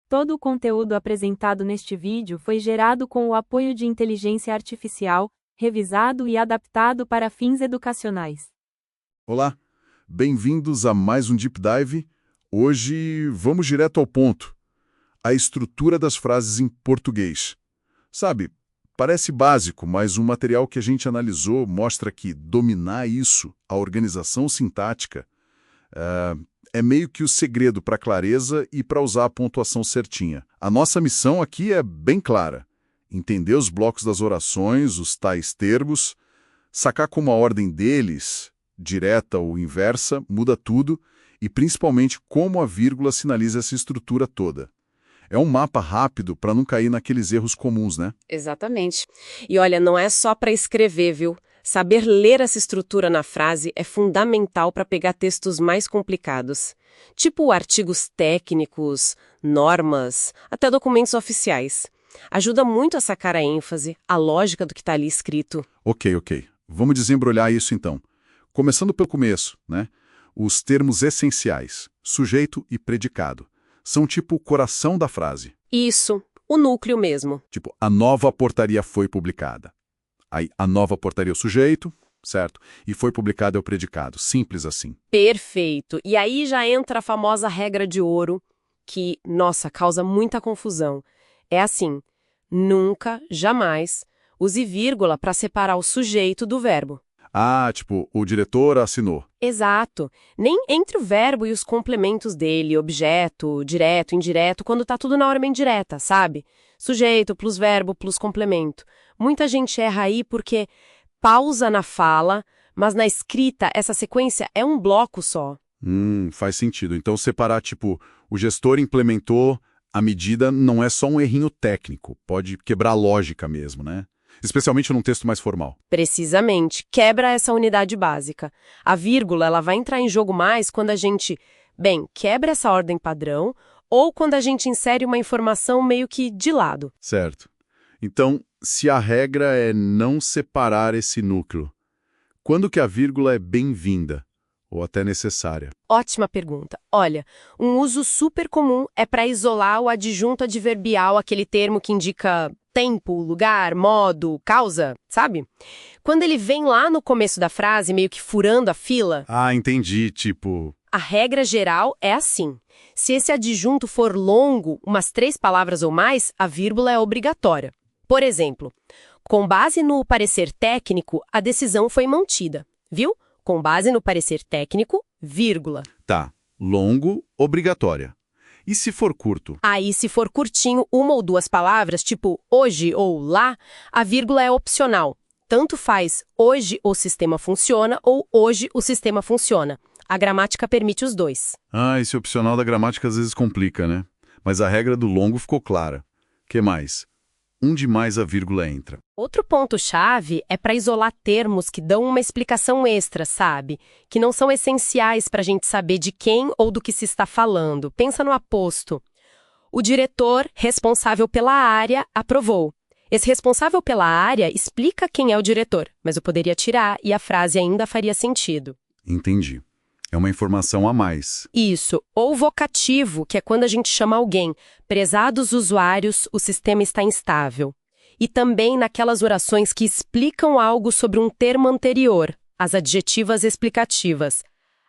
Todo o conteúdo apresentado neste vídeo foi gerado com o apoio de inteligência artificial, revisado e adaptado para fins educacionais. Olá, bem-vindos a mais um Deep Dive. Hoje vamos direto ao ponto. A estrutura das frases em português. Sabe, parece básico, mas um material que a gente analisou mostra que dominar isso, a organização sintática, é meio que o segredo para a clareza e para usar a pontuação certinha. A nossa missão aqui é bem clara. Entender os blocos das orações, os tais termos, sacar como a ordem deles, direta ou inversa, muda tudo, e principalmente como a vírgula sinaliza essa estrutura toda. É um mapa rápido para não cair naqueles erros comuns, né? Exatamente. E olha, não é só para escrever, viu? Saber ler essa estrutura na frase é fundamental para pegar textos mais complicados. Tipo artigos técnicos, normas, até documentos oficiais. Ajuda muito a sacar a ênfase, a lógica do que está ali escrito. Ok. Vamos desembrulhar isso então. Começando pelo começo, né? Os termos essenciais, sujeito e predicado, são tipo o coração da frase. Isso, o núcleo mesmo. Tipo, a nova portaria foi publicada. Aí, a nova portaria é o sujeito, certo? E foi publicado é o predicado. Simples assim. Perfeito. E aí já entra a famosa regra de ouro, que, nossa, causa muita confusão. É assim, nunca, jamais, use vírgula para separar o sujeito do verbo. Ah, tipo, o diretor assinou. Exato. Nem entre o verbo e os complementos dele, objeto, direto, indireto, quando tá tudo na ordem direta, sabe? Sujeito plus verbo plus complemento. Muita gente erra aí porque pausa na fala, mas na escrita essa sequência é um bloco só. Faz sentido. Então separar, tipo, o gestor implementou a medida não é só um errinho técnico, pode quebrar a lógica mesmo, né? Especialmente num texto mais formal. Precisamente. Quebra essa unidade básica. A vírgula ela vai entrar em jogo mais quando a gente, quebra essa ordem padrão ou quando a gente insere uma informação meio que de lado. Certo. Então, se a regra é não separar esse núcleo, quando que a vírgula é bem-vinda ou até necessária? Ótima pergunta. Olha, um uso super comum é para isolar o adjunto adverbial, aquele termo que indica tempo, lugar, modo, causa, sabe? Quando ele vem lá no começo da frase, meio que furando a fila... Ah, entendi, tipo... A regra geral é assim. Se esse adjunto for longo, umas 3 palavras ou mais, a vírgula é obrigatória. Por exemplo, com base no parecer técnico, a decisão foi mantida. Viu? Com base no parecer técnico, vírgula. Tá. Longo, obrigatória. E se for curto? Aí, se for curtinho, 1 ou 2 palavras, tipo hoje ou lá, a vírgula é opcional. Tanto faz hoje o sistema funciona ou hoje o sistema funciona. A gramática permite os dois. Ah, esse opcional da gramática às vezes complica, né? Mas a regra do longo ficou clara. Que mais? Onde mais a vírgula entra? Outro ponto-chave é para isolar termos que dão uma explicação extra, sabe? Que não são essenciais para a gente saber de quem ou do que se está falando. Pensa no aposto. O diretor responsável pela área aprovou. Esse responsável pela área explica quem é o diretor, mas eu poderia tirar e a frase ainda faria sentido. Entendi. É uma informação a mais. Isso. Ou vocativo, que é quando a gente chama alguém. Prezados usuários, o sistema está instável. E também naquelas orações que explicam algo sobre um termo anterior, as adjetivas explicativas.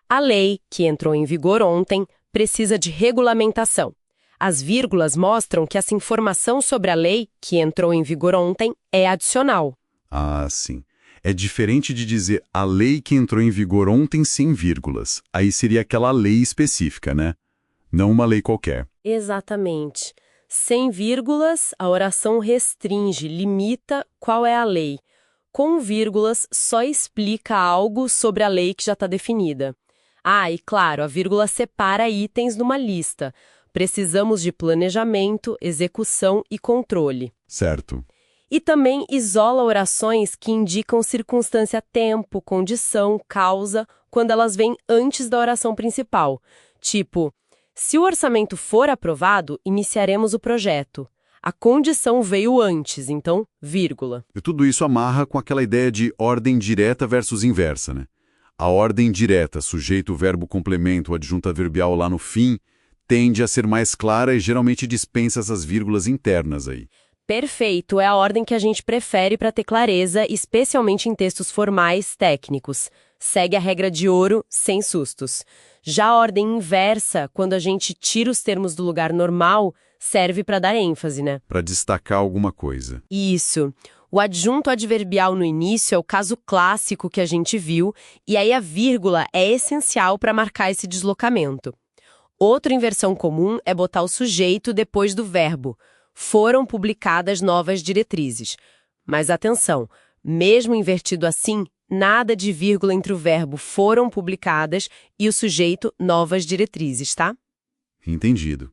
A lei, que entrou em vigor ontem, precisa de regulamentação. As vírgulas mostram que essa informação sobre a lei, que entrou em vigor ontem, é adicional. Ah, sim. É diferente de dizer a lei que entrou em vigor ontem sem vírgulas. Aí seria aquela lei específica, né? Não uma lei qualquer. Exatamente. Sem vírgulas, a oração restringe, limita qual é a lei. Com vírgulas, só explica algo sobre a lei que já está definida. Ah, e claro, a vírgula separa itens numa lista. Precisamos de planejamento, execução e controle. Certo. E também isola orações que indicam circunstância, tempo, condição, causa, quando elas vêm antes da oração principal. Tipo, se o orçamento for aprovado, iniciaremos o projeto. A condição veio antes, então, vírgula. E tudo isso amarra com aquela ideia de ordem direta versus inversa, né? A ordem direta, sujeito, verbo, complemento, adjunto adverbial lá no fim, tende a ser mais clara e geralmente dispensa essas vírgulas internas aí. Perfeito, é a ordem que a gente prefere para ter clareza, especialmente em textos formais, técnicos. Segue a regra de ouro, sem sustos. Já a ordem inversa, quando a gente tira os termos do lugar normal, serve para dar ênfase, né? Para destacar alguma coisa. Isso. O adjunto adverbial no início é o caso clássico que a gente viu, e aí a vírgula é essencial para marcar esse deslocamento. Outra inversão comum é botar o sujeito depois do verbo. Foram publicadas novas diretrizes. Mas atenção, mesmo invertido assim, nada de vírgula entre o verbo foram publicadas e o sujeito novas diretrizes, tá? Entendido.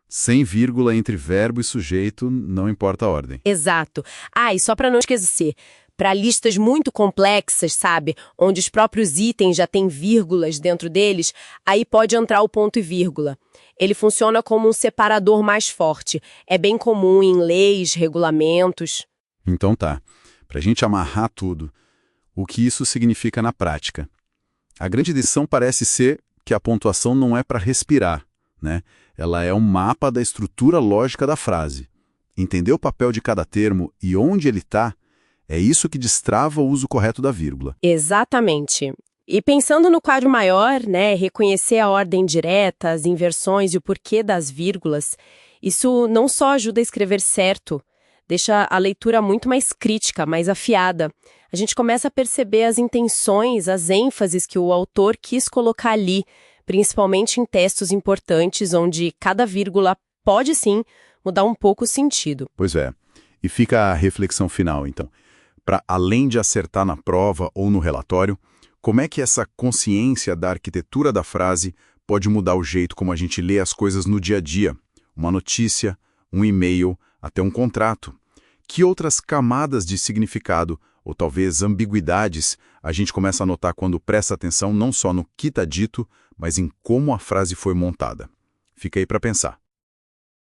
Sem vírgula entre verbo e sujeito, não importa a ordem. Exato. E só para não esquecer, para listas muito complexas, sabe, onde os próprios itens já têm vírgulas dentro deles, aí pode entrar o ponto e vírgula. Ele funciona como um separador mais forte. É bem comum em leis, regulamentos. Então tá. Para a gente amarrar tudo, o que isso significa na prática? A grande lição parece ser que a pontuação não é para respirar, né? Ela é um mapa da estrutura lógica da frase. Entender o papel de cada termo e onde ele está, é isso que destrava o uso correto da vírgula. Exatamente. E pensando no quadro maior, né, reconhecer a ordem direta, as inversões e o porquê das vírgulas, isso não só ajuda a escrever certo, deixa a leitura muito mais crítica, mais afiada. A gente começa a perceber as intenções, as ênfases que o autor quis colocar ali, principalmente em textos importantes, onde cada vírgula pode sim mudar um pouco o sentido. Pois é. E fica a reflexão final, então. Para além de acertar na prova ou no relatório, como é que essa consciência da arquitetura da frase pode mudar o jeito como a gente lê as coisas no dia a dia? Uma notícia, um e-mail, até um contrato. Que outras camadas de significado, ou talvez ambiguidades, a gente começa a notar quando presta atenção não só no que está dito, mas em como a frase foi montada? Fica aí para pensar.